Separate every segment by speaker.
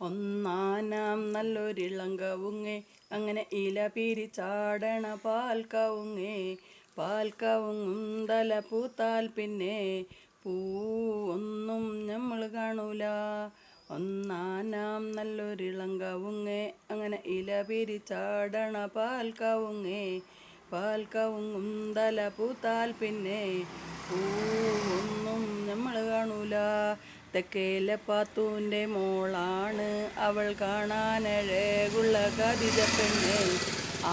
Speaker 1: ഒന്നാനാം നല്ലൊരിളങ്കവുങ്ങേ അങ്ങനെ ഇല പിരിച്ചാടണ പാൽക്കവുങ്ങും തല പൂത്താൽ പിന്നെ പൂവൊന്നും നമ്മൾ കാണൂല. ഒന്നാനാം നല്ലൊരിളങ്കവുങ്ങേ അങ്ങനെ ഇല പിരിച്ചാടണ പാൽക്കവുങ്ങും തല പൂത്താൽ പിന്നെ പൂവൊന്നും നമ്മൾ കാണൂല. തെക്കേലെ പാത്തൂൻ്റെ മോളാണ് അവൾ, കാണാനഴകുള്ള ഖദീജ പെണ്ണ്.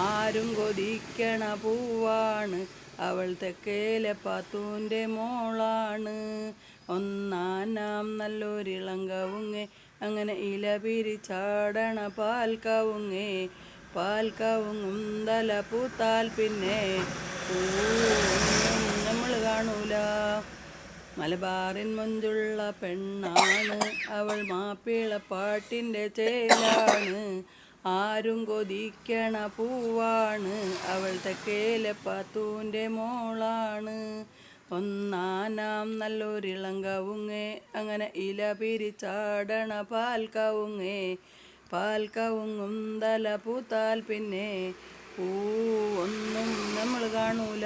Speaker 1: ആരും കൊതിക്കണ പൂവാണ് അവൾ, തെക്കേലെ പാത്തൂൻ്റെ മോളാണ്. ഒന്നാനാം നല്ലൊരിളങ്കവുങ്ങേ അങ്ങനെ ഇല പിരിച്ചാടണ പാൽക്കവുങ്ങും തല പൂത്താൽ പിന്നെ പൂവൊന്നും നമ്മൾ കാണൂല. മലബാറിൻ മൊഞ്ചുള്ള പെണ്ണാണ് അവൾ, മാപ്പിളപ്പാട്ടിൻ്റെ ചേലാണ്. ആരും കൊതിക്കണ പൂവാണ് അവൾ, തെക്കേലെ പാത്തൂൻ്റെ മോളാണ്. ഒന്നാനാം നല്ലൊരിളങ്കവുങ്ങേ അങ്ങനെ ഇല പിരിച്ചാടണ പാൽക്കവുങ്ങും തല പൂത്താൽ പിന്നെ പൂവൊന്നും നമ്മൾ കാണൂല.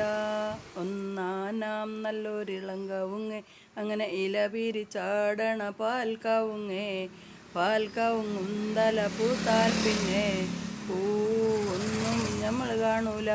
Speaker 1: ഒന്നാനാം നല്ലൊരിളങ്കവുങ്ങേ അങ്ങനെ ഇല പിരിച്ചാടണ പാൽക്കവുങ്ങും തല പൂത്താൽ പിന്നെ പൂവൊന്നും നമ്മൾ കാണൂല.